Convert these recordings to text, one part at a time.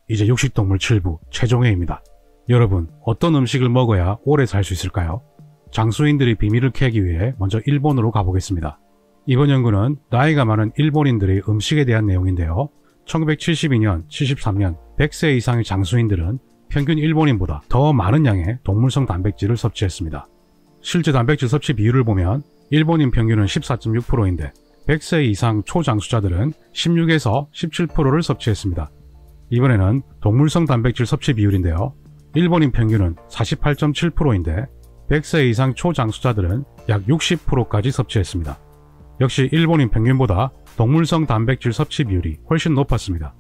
이제 육식동물 7부 최종회입니다. 여러분, 어떤 음식을 먹어야 오래 살 수 있을까요? 장수인들의 비밀을 캐기 위해 먼저 일본으로 가보겠습니다. 이번 연구는 나이가 많은 일본인들의 음식에 대한 내용인데요. 1972년, 73년 100세 이상의 장수인들은 평균 일본인보다 더 많은 양의 동물성 단백질을 섭취했습니다. 실제 단백질 섭취 비율을 보면 일본인 평균은 14.6%인데 100세 이상 초장수자들은 16에서 17%를 섭취했습니다. 이번에는 동물성 단백질 섭취 비율인데요. 일본인 평균은 48.7%인데 100세 이상 초장수자들은 약 60%까지 섭취했습니다. 역시 일본인 평균보다 동물성 단백질 섭취 비율이 훨씬 높았습니다.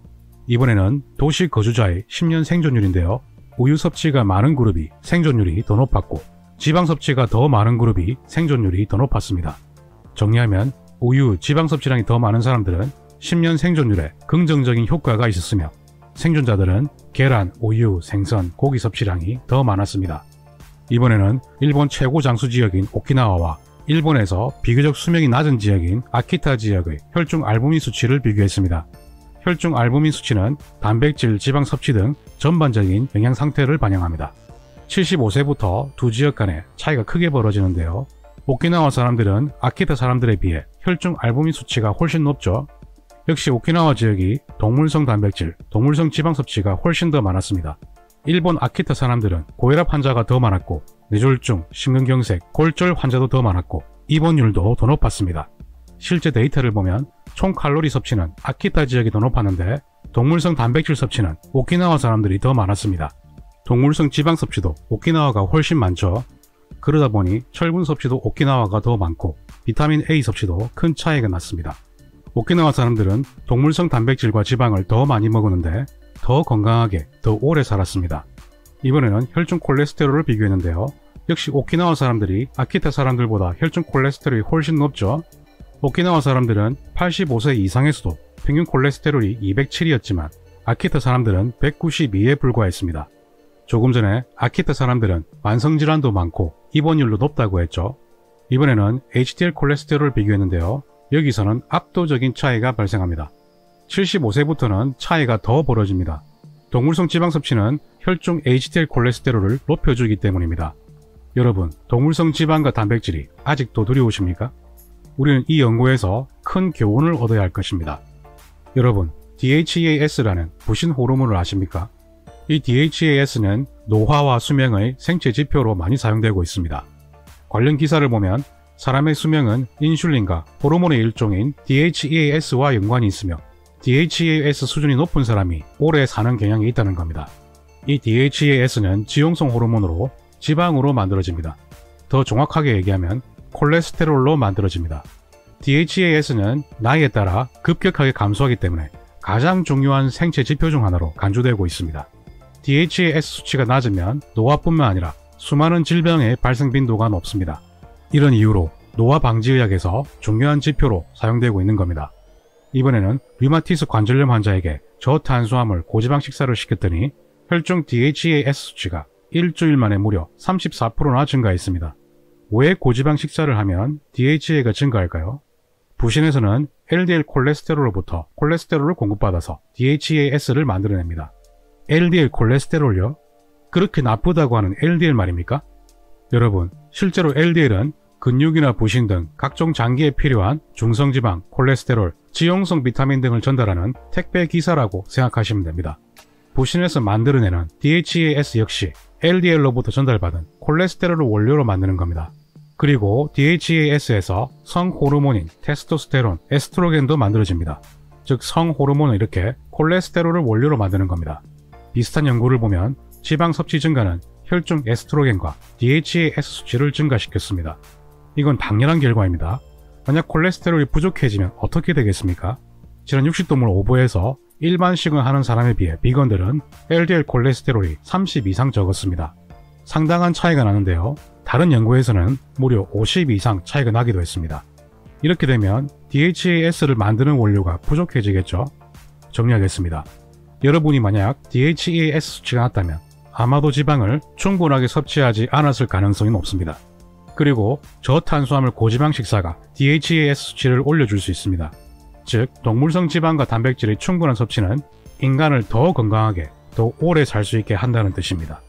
이번에는 도시 거주자의 10년 생존율인데요. 우유 섭취가 많은 그룹이 생존율이 더 높았고 지방 섭취가 더 많은 그룹이 생존율이 더 높았습니다. 정리하면 우유, 지방 섭취량이 더 많은 사람들은 10년 생존율에 긍정적인 효과가 있었으며 생존자들은 계란, 우유, 생선, 고기 섭취량이 더 많았습니다. 이번에는 일본 최고 장수 지역인 오키나와와 일본에서 비교적 수명이 낮은 지역인 아키타 지역의 혈중 알부민 수치를 비교했습니다. 혈중 알부민 수치는 단백질, 지방 섭취 등 전반적인 영양 상태를 반영합니다. 75세부터 두 지역 간의 차이가 크게 벌어지는데요. 오키나와 사람들은 아키타 사람들에 비해 혈중 알부민 수치가 훨씬 높죠. 역시 오키나와 지역이 동물성 단백질, 동물성 지방 섭취가 훨씬 더 많았습니다. 일본 아키타 사람들은 고혈압 환자가 더 많았고 뇌졸중, 심근경색, 골절 환자도 더 많았고 입원율도 더 높았습니다. 실제 데이터를 보면 총 칼로리 섭취는 아키타 지역이 더 높았는데 동물성 단백질 섭취는 오키나와 사람들이 더 많았습니다. 동물성 지방 섭취도 오키나와가 훨씬 많죠. 그러다 보니 철분 섭취도 오키나와가 더 많고 비타민 A 섭취도 큰 차이가 났습니다. 오키나와 사람들은 동물성 단백질과 지방을 더 많이 먹었는데 더 건강하게, 더 오래 살았습니다. 이번에는 혈중 콜레스테롤을 비교했는데요. 역시 오키나와 사람들이 아키타 사람들보다 혈중 콜레스테롤이 훨씬 높죠. 오키나와 사람들은 85세 이상에서도 평균 콜레스테롤이 207이었지만 아키타 사람들은 192에 불과했습니다. 조금 전에 아키타 사람들은 만성질환도 많고 입원율도 높다고 했죠. 이번에는 HDL 콜레스테롤을 비교했는데요. 여기서는 압도적인 차이가 발생합니다. 75세부터는 차이가 더 벌어집니다. 동물성 지방 섭취는 혈중 HDL 콜레스테롤을 높여주기 때문입니다. 여러분, 동물성 지방과 단백질이 아직도 두려우십니까? 우리는 이 연구에서 큰 교훈을 얻어야 할 것입니다. 여러분, DHEAS라는 부신 호르몬을 아십니까? 이 DHEAS는 노화와 수명의 생체 지표로 많이 사용되고 있습니다. 관련 기사를 보면 사람의 수명은 인슐린과 호르몬의 일종인 DHEAS와 연관이 있으며 DHEAS 수준이 높은 사람이 오래 사는 경향이 있다는 겁니다. 이 DHEAS는 지용성 호르몬으로 지방으로 만들어집니다. 더 정확하게 얘기하면 콜레스테롤로 만들어집니다. DHEAS는 나이에 따라 급격하게 감소하기 때문에 가장 중요한 생체 지표 중 하나로 간주되고 있습니다. DHEAS 수치가 낮으면 노화뿐만 아니라 수많은 질병의 발생 빈도가 높습니다. 이런 이유로 노화 방지의학에서 중요한 지표로 사용되고 있는 겁니다. 이번에는 류마티스 관절염 환자에게 저탄수화물 고지방 식사를 시켰더니 혈중 DHEAS 수치가 일주일 만에 무려 34%나 증가했습니다. 왜 고지방 식사를 하면 DHA가 증가할까요? 부신에서는 LDL 콜레스테롤로부터 콜레스테롤을 공급받아서 DHEAS를 만들어냅니다. LDL 콜레스테롤요? 그렇게 나쁘다고 하는 LDL 말입니까? 여러분, 실제로 LDL은 근육이나 부신 등 각종 장기에 필요한 중성지방, 콜레스테롤, 지용성 비타민 등을 전달하는 택배 기사라고 생각하시면 됩니다. 부신에서 만들어내는 DHEAS 역시 LDL로부터 전달받은 콜레스테롤을 원료로 만드는 겁니다. 그리고 DHEAS에서 성호르몬인 테스토스테론, 에스트로겐도 만들어집니다. 즉 성호르몬은 이렇게 콜레스테롤을 원료로 만드는 겁니다. 비슷한 연구를 보면 지방 섭취 증가는 혈중 에스트로겐과 DHEAS 수치를 증가시켰습니다. 이건 당연한 결과입니다. 만약 콜레스테롤이 부족해지면 어떻게 되겠습니까? 지난 육식동물 오보에서 일반식을 하는 사람에 비해 비건들은 LDL 콜레스테롤이 30 이상 적었습니다. 상당한 차이가 나는데요. 다른 연구에서는 무려 50 이상 차이가 나기도 했습니다. 이렇게 되면 DHEAS를 만드는 원료가 부족해지겠죠? 정리하겠습니다. 여러분이 만약 DHEAS 수치가 낮다면 아마도 지방을 충분하게 섭취하지 않았을 가능성이 높습니다. 그리고 저탄수화물 고지방 식사가 DHEAS 수치를 올려줄 수 있습니다. 즉, 동물성 지방과 단백질의 충분한 섭취는 인간을 더 건강하게, 더 오래 살 수 있게 한다는 뜻입니다.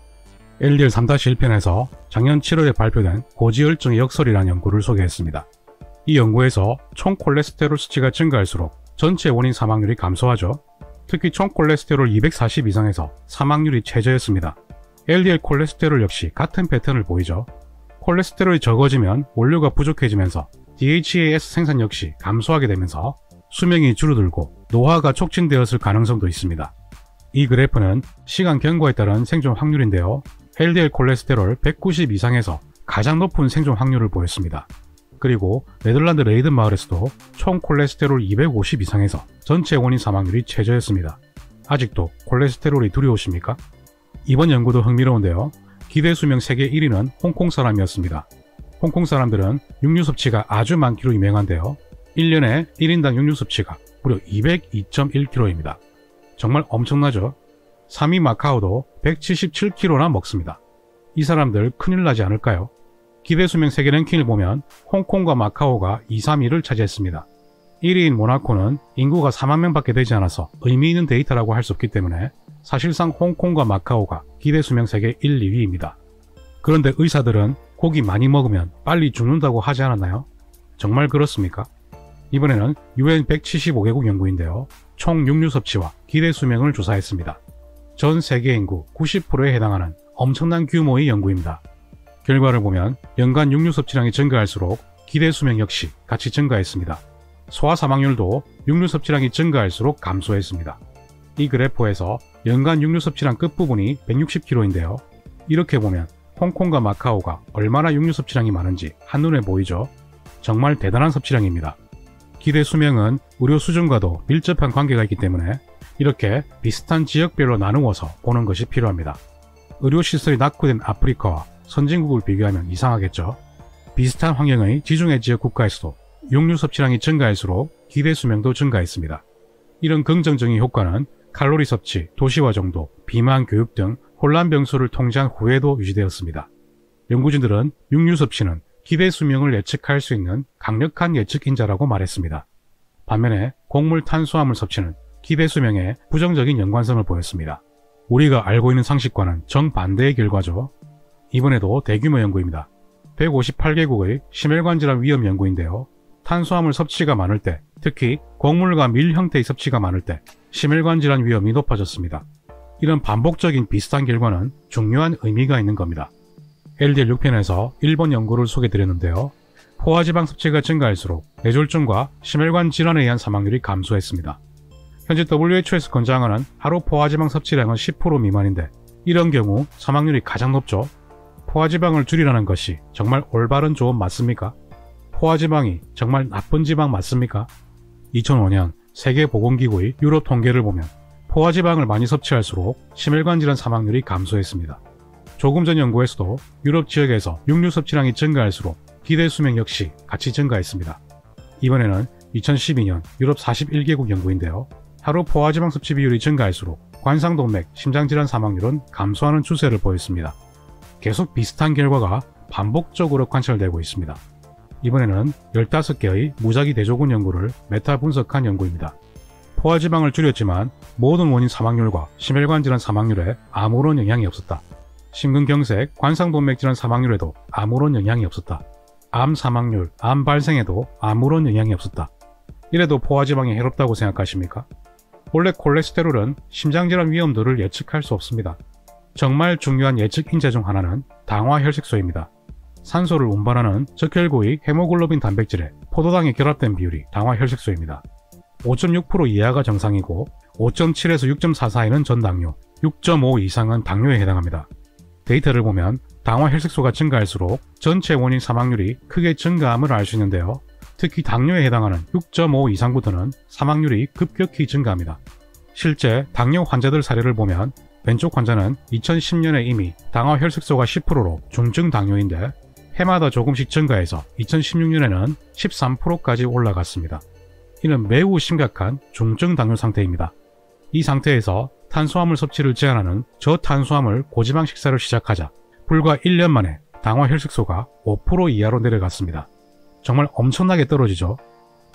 LDL 3-1편에서 작년 7월에 발표된 고지혈증의 역설이라는 연구를 소개했습니다. 이 연구에서 총 콜레스테롤 수치가 증가할수록 전체 원인 사망률이 감소하죠. 특히 총 콜레스테롤 240 이상에서 사망률이 최저였습니다. LDL 콜레스테롤 역시 같은 패턴을 보이죠. 콜레스테롤이 적어지면 원료가 부족해지면서 DHEAS 생산 역시 감소하게 되면서 수명이 줄어들고 노화가 촉진되었을 가능성도 있습니다. 이 그래프는 시간 경과에 따른 생존 확률인데요. LDL 콜레스테롤 190 이상에서 가장 높은 생존 확률을 보였습니다. 그리고 네덜란드 레이든 마을에서도 총 콜레스테롤 250 이상에서 전체 원인 사망률이 최저였습니다. 아직도 콜레스테롤이 두려우십니까? 이번 연구도 흥미로운데요. 기대 수명 세계 1위는 홍콩 사람이었습니다. 홍콩 사람들은 육류 섭취가 아주 많기로 유명한데요. 1년에 1인당 육류 섭취가 무려 202.1kg입니다. 정말 엄청나죠? 3위 마카오도 177kg나 먹습니다. 이 사람들 큰일 나지 않을까요? 기대 수명 세계 랭킹을 보면 홍콩과 마카오가 2, 3위를 차지했습니다. 1위인 모나코는 인구가 4만 명밖에 되지 않아서 의미 있는 데이터라고 할 수 없기 때문에 사실상 홍콩과 마카오가 기대 수명 세계 1, 2위입니다. 그런데 의사들은 고기 많이 먹으면 빨리 죽는다고 하지 않았나요? 정말 그렇습니까? 이번에는 UN 175개국 연구인데요. 총 육류 섭취와 기대 수명을 조사했습니다. 전 세계 인구 90%에 해당하는 엄청난 규모의 연구입니다. 결과를 보면 연간 육류 섭취량이 증가할수록 기대 수명 역시 같이 증가했습니다. 소아 사망률도 육류 섭취량이 증가할수록 감소했습니다. 이 그래프에서 연간 육류 섭취량 끝부분이 160kg인데요. 이렇게 보면 홍콩과 마카오가 얼마나 육류 섭취량이 많은지 한눈에 보이죠? 정말 대단한 섭취량입니다. 기대 수명은 의료 수준과도 밀접한 관계가 있기 때문에 이렇게 비슷한 지역별로 나누어서 보는 것이 필요합니다. 의료시설이 낙후된 아프리카와 선진국을 비교하면 이상하겠죠. 비슷한 환경의 지중해 지역 국가에서도 육류 섭취량이 증가할수록 기대 수명도 증가했습니다. 이런 긍정적인 효과는 칼로리 섭취, 도시화 정도, 비만 교육 등 혼란 병수를 통제한 후에도 유지되었습니다. 연구진들은 육류 섭취는 기대 수명을 예측할 수 있는 강력한 예측인자라고 말했습니다. 반면에 곡물 탄수화물 섭취는 기대 수명에 부정적인 연관성을 보였습니다. 우리가 알고 있는 상식과는 정반대의 결과죠. 이번에도 대규모 연구입니다. 158개국의 심혈관 질환 위험 연구인데요. 탄수화물 섭취가 많을 때, 특히 곡물과 밀 형태의 섭취가 많을 때 심혈관 질환 위험이 높아졌습니다. 이런 반복적인 비슷한 결과는 중요한 의미가 있는 겁니다. LDL 6편에서 일본 연구를 소개드렸는데요. 포화지방 섭취가 증가할수록 뇌졸중과 심혈관 질환에 의한 사망률이 감소했습니다. 현재 WHO에서 권장하는 하루 포화지방 섭취량은 10% 미만인데 이런 경우 사망률이 가장 높죠. 포화지방을 줄이라는 것이 정말 올바른 조언 맞습니까? 포화지방이 정말 나쁜 지방 맞습니까? 2005년 세계보건기구의 유럽 통계를 보면 포화지방을 많이 섭취할수록 심혈관 질환 사망률이 감소했습니다. 조금 전 연구에서도 유럽 지역에서 육류 섭취량이 증가할수록 기대 수명 역시 같이 증가했습니다. 이번에는 2012년 유럽 41개국 연구인데요. 하루 포화지방 섭취 비율이 증가할수록 관상동맥, 심장질환 사망률은 감소하는 추세를 보였습니다. 계속 비슷한 결과가 반복적으로 관찰되고 있습니다. 이번에는 15개의 무작위 대조군 연구를 메타 분석한 연구입니다. 포화지방을 줄였지만 모든 원인 사망률과 심혈관 질환 사망률에 아무런 영향이 없었다. 심근경색, 관상동맥 질환 사망률에도 아무런 영향이 없었다. 암 사망률, 암 발생에도 아무런 영향이 없었다. 이래도 포화지방이 해롭다고 생각하십니까? 원래 콜레스테롤은 심장질환 위험도를 예측할 수 없습니다. 정말 중요한 예측 인자 중 하나는 당화혈색소입니다. 산소를 운반하는 적혈구의 헤모글로빈 단백질에 포도당이 결합된 비율이 당화혈색소입니다. 5.6% 이하가 정상이고 5.7에서 6.4 사이는 전당뇨, 6.5 이상은 당뇨에 해당합니다. 데이터를 보면 당화혈색소가 증가할수록 전체 원인 사망률이 크게 증가함을 알 수 있는데요. 특히 당뇨에 해당하는 6.5 이상부터는 사망률이 급격히 증가합니다. 실제 당뇨 환자들 사례를 보면 왼쪽 환자는 2010년에 이미 당화혈색소가 10%로 중증 당뇨인데 해마다 조금씩 증가해서 2016년에는 13%까지 올라갔습니다. 이는 매우 심각한 중증 당뇨 상태입니다. 이 상태에서 탄수화물 섭취를 제한하는 저탄수화물 고지방 식사를 시작하자 불과 1년 만에 당화 혈색소가 5% 이하로 내려갔습니다. 정말 엄청나게 떨어지죠.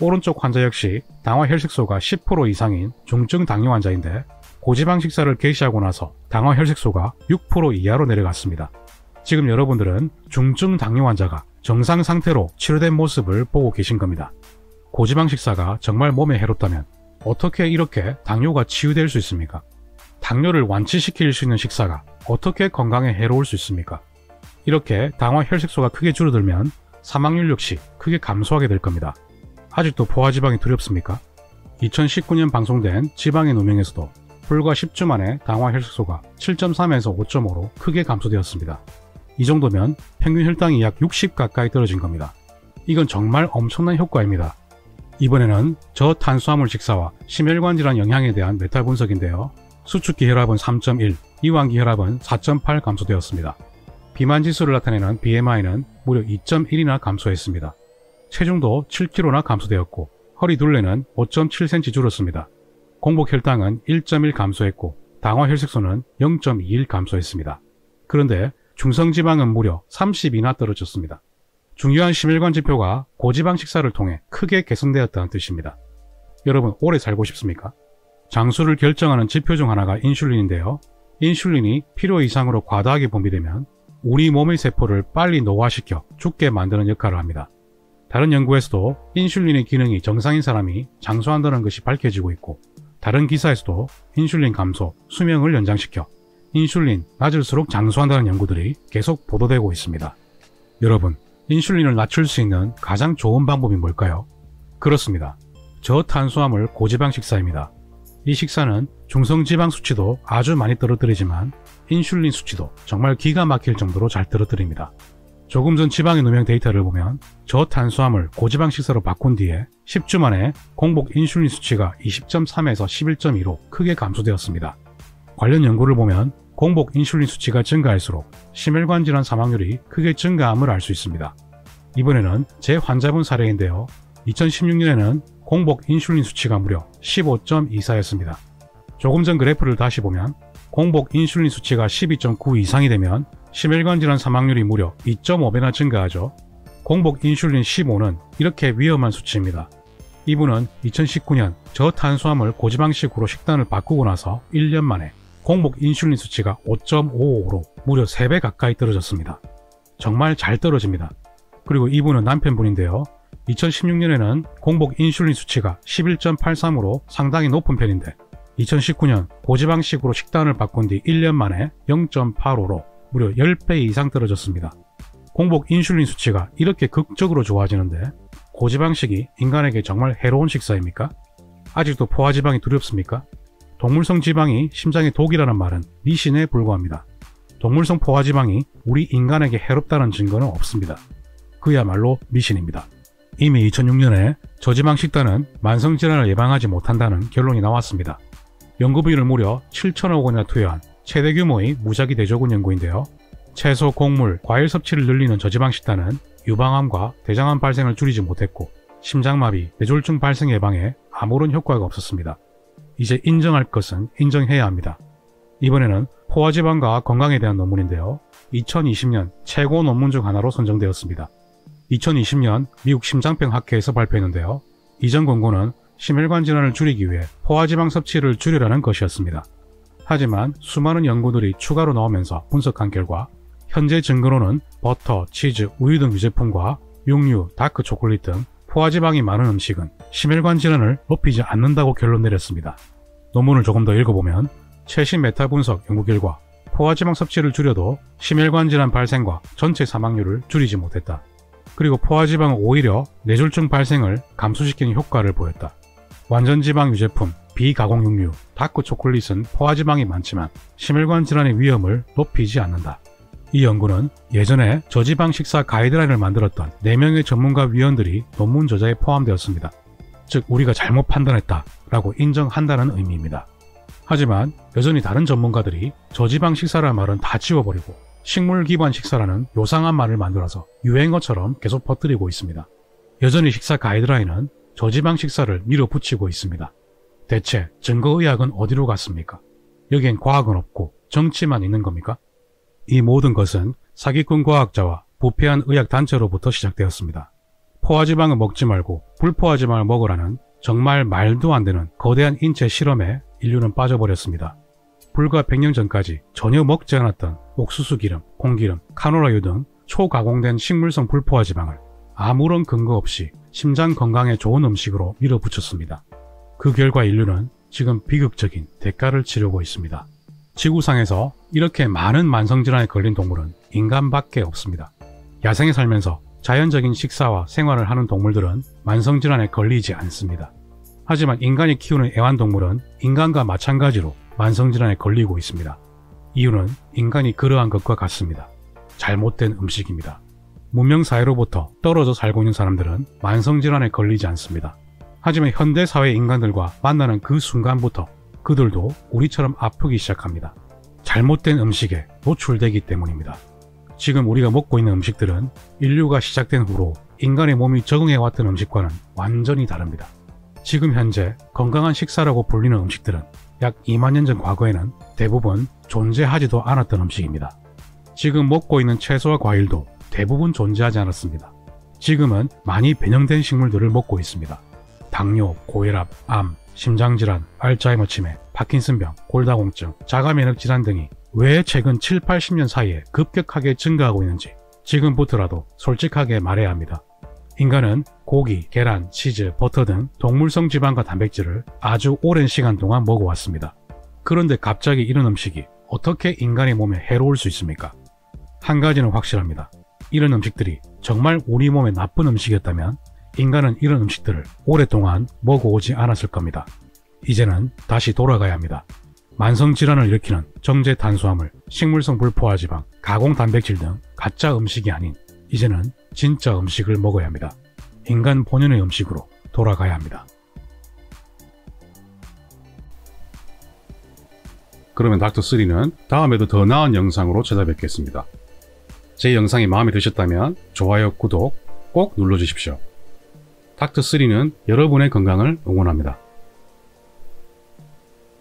오른쪽 환자 역시 당화 혈색소가 10% 이상인 중증 당뇨 환자인데 고지방 식사를 개시하고 나서 당화 혈색소가 6% 이하로 내려갔습니다. 지금 여러분들은 중증 당뇨 환자가 정상 상태로 치료된 모습을 보고 계신 겁니다. 고지방 식사가 정말 몸에 해롭다면 어떻게 이렇게 당뇨가 치유될 수 있습니까? 당뇨를 완치시킬 수 있는 식사가 어떻게 건강에 해로울 수 있습니까? 이렇게 당화 혈색소가 크게 줄어들면 사망률 역시 크게 감소하게 될 겁니다. 아직도 포화지방이 두렵습니까? 2019년 방송된 지방의 누명에서도 불과 10주 만에 당화 혈색소가 7.3에서 5.5로 크게 감소되었습니다. 이 정도면 평균 혈당이 약 60 가까이 떨어진 겁니다. 이건 정말 엄청난 효과입니다. 이번에는 저탄수화물 식사와 심혈관 질환 영향에 대한 메타 분석인데요. 수축기 혈압은 3.1, 이완기 혈압은 4.8 감소되었습니다. 비만 지수를 나타내는 BMI는 무려 2.1이나 감소했습니다. 체중도 7kg나 감소되었고 허리 둘레는 5.7cm 줄었습니다. 공복 혈당은 1.1 감소했고 당화 혈색소는 0.21 감소했습니다. 그런데 중성지방은 무려 30이나 떨어졌습니다. 중요한 심혈관 지표가 고지방 식사를 통해 크게 개선되었다는 뜻입니다. 여러분, 오래 살고 싶습니까? 장수를 결정하는 지표 중 하나가 인슐린인데요. 인슐린이 필요 이상으로 과다하게 분비되면 우리 몸의 세포를 빨리 노화시켜 죽게 만드는 역할을 합니다. 다른 연구에서도 인슐린의 기능이 정상인 사람이 장수한다는 것이 밝혀지고 있고, 다른 기사에서도 인슐린 감소, 수명을 연장시켜 인슐린 낮을수록 장수한다는 연구들이 계속 보도되고 있습니다. 여러분, 인슐린을 낮출 수 있는 가장 좋은 방법이 뭘까요? 그렇습니다. 저탄수화물 고지방 식사입니다. 이 식사는 중성지방 수치도 아주 많이 떨어뜨리지만 인슐린 수치도 정말 기가 막힐 정도로 잘 떨어뜨립니다. 조금 전 지방의 누명 데이터를 보면 저탄수화물 고지방 식사로 바꾼 뒤에 10주 만에 공복 인슐린 수치가 20.3에서 11.2로 크게 감소되었습니다. 관련 연구를 보면 공복 인슐린 수치가 증가할수록 심혈관 질환 사망률이 크게 증가함을 알 수 있습니다. 이번에는 제 환자분 사례인데요. 2016년에는 공복 인슐린 수치가 무려 15.24였습니다. 조금 전 그래프를 다시 보면 공복 인슐린 수치가 12.9 이상이 되면 심혈관 질환 사망률이 무려 2.5배나 증가하죠. 공복 인슐린 15는 이렇게 위험한 수치입니다. 이분은 2019년 저탄수화물 고지방식으로 식단을 바꾸고 나서 1년 만에 공복 인슐린 수치가 5.55로 무려 3배 가까이 떨어졌습니다. 정말 잘 떨어집니다. 그리고 이분은 남편분인데요. 2016년에는 공복 인슐린 수치가 11.83으로 상당히 높은 편인데 2019년 고지방식으로 식단을 바꾼 뒤 1년 만에 0.85로 무려 10배 이상 떨어졌습니다. 공복 인슐린 수치가 이렇게 극적으로 좋아지는데 고지방식이 인간에게 정말 해로운 식사입니까? 아직도 포화지방이 두렵습니까? 동물성 지방이 심장에 독이라는 말은 미신에 불과합니다. 동물성 포화지방이 우리 인간에게 해롭다는 증거는 없습니다. 그야말로 미신입니다. 이미 2006년에 저지방 식단은 만성질환을 예방하지 못한다는 결론이 나왔습니다. 연구비를 무려 7천억 원이나 투여한 최대 규모의 무작위 대조군 연구인데요. 채소, 곡물, 과일 섭취를 늘리는 저지방 식단은 유방암과 대장암 발생을 줄이지 못했고 심장마비, 뇌졸중 발생 예방에 아무런 효과가 없었습니다. 이제 인정할 것은 인정해야 합니다. 이번에는 포화지방과 건강에 대한 논문인데요. 2020년 최고 논문 중 하나로 선정되었습니다. 2020년 미국 심장병학회에서 발표했는데요. 이전 권고는 심혈관 질환을 줄이기 위해 포화지방 섭취를 줄이라는 것이었습니다. 하지만 수많은 연구들이 추가로 나오면서 분석한 결과 현재 증거로는 버터, 치즈, 우유 등 유제품과 육류, 다크 초콜릿 등 포화지방이 많은 음식은 심혈관 질환을 높이지 않는다고 결론 내렸습니다. 논문을 조금 더 읽어보면 최신 메타 분석 연구 결과 포화지방 섭취를 줄여도 심혈관 질환 발생과 전체 사망률을 줄이지 못했다. 그리고 포화지방은 오히려 뇌졸중 발생을 감소시키는 효과를 보였다. 완전지방 유제품, 비가공 육류, 다크 초콜릿은 포화지방이 많지만 심혈관 질환의 위험을 높이지 않는다. 이 연구는 예전에 저지방 식사 가이드라인을 만들었던 4명의 전문가 위원들이 논문 저자에 포함되었습니다. 즉 우리가 잘못 판단했다 라고 인정한다는 의미입니다. 하지만 여전히 다른 전문가들이 저지방 식사라는 말은 다 지워버리고 식물 기반 식사라는 요상한 말을 만들어서 유행어처럼 계속 퍼뜨리고 있습니다. 여전히 식사 가이드라인은 저지방 식사를 밀어붙이고 있습니다. 대체 증거의학은 어디로 갔습니까? 여기엔 과학은 없고 정치만 있는 겁니까? 이 모든 것은 사기꾼 과학자와 부패한 의학단체로부터 시작되었습니다. 포화지방을 먹지 말고 불포화지방을 먹으라는 정말 말도 안 되는 거대한 인체 실험에 인류는 빠져버렸습니다. 불과 100년 전까지 전혀 먹지 않았던 옥수수 기름, 콩기름, 카놀라유 등 초가공된 식물성 불포화지방을 아무런 근거 없이 심장 건강에 좋은 음식으로 밀어붙였습니다. 그 결과 인류는 지금 비극적인 대가를 치르고 있습니다. 지구상에서 이렇게 많은 만성질환에 걸린 동물은 인간밖에 없습니다. 야생에 살면서 자연적인 식사와 생활을 하는 동물들은 만성질환에 걸리지 않습니다. 하지만 인간이 키우는 애완동물은 인간과 마찬가지로 만성질환에 걸리고 있습니다. 이유는 인간이 그러한 것과 같습니다. 잘못된 음식입니다. 문명사회로부터 떨어져 살고 있는 사람들은 만성질환에 걸리지 않습니다. 하지만 현대사회 인간들과 만나는 그 순간부터 그들도 우리처럼 아프기 시작합니다. 잘못된 음식에 노출되기 때문입니다. 지금 우리가 먹고 있는 음식들은 인류가 시작된 후로 인간의 몸이 적응해왔던 음식과는 완전히 다릅니다. 지금 현재 건강한 식사라고 불리는 음식들은 약 2만 년 전 과거에는 대부분 존재하지도 않았던 음식입니다. 지금 먹고 있는 채소와 과일도 대부분 존재하지 않았습니다. 지금은 많이 변형된 식물들을 먹고 있습니다. 당뇨, 고혈압, 암, 심장질환, 알츠하이머 치매, 파킨슨병, 골다공증, 자가면역질환 등이 왜 최근 7, 80년 사이에 급격하게 증가하고 있는지 지금부터라도 솔직하게 말해야 합니다. 인간은 고기, 계란, 치즈, 버터 등 동물성 지방과 단백질을 아주 오랜 시간 동안 먹어왔습니다. 그런데 갑자기 이런 음식이 어떻게 인간의 몸에 해로울 수 있습니까? 한 가지는 확실합니다. 이런 음식들이 정말 우리 몸에 나쁜 음식이었다면 인간은 이런 음식들을 오랫동안 먹어오지 않았을 겁니다. 이제는 다시 돌아가야 합니다. 만성질환을 일으키는 정제 탄수화물, 식물성 불포화지방, 가공단백질 등 가짜 음식이 아닌 이제는 진짜 음식을 먹어야 합니다. 인간 본연의 음식으로 돌아가야 합니다. 그러면 닥터3는 다음에도 더 나은 영상으로 찾아뵙겠습니다. 제 영상이 마음에 드셨다면 좋아요, 구독 꼭 눌러주십시오. 닥터3는 여러분의 건강을 응원합니다.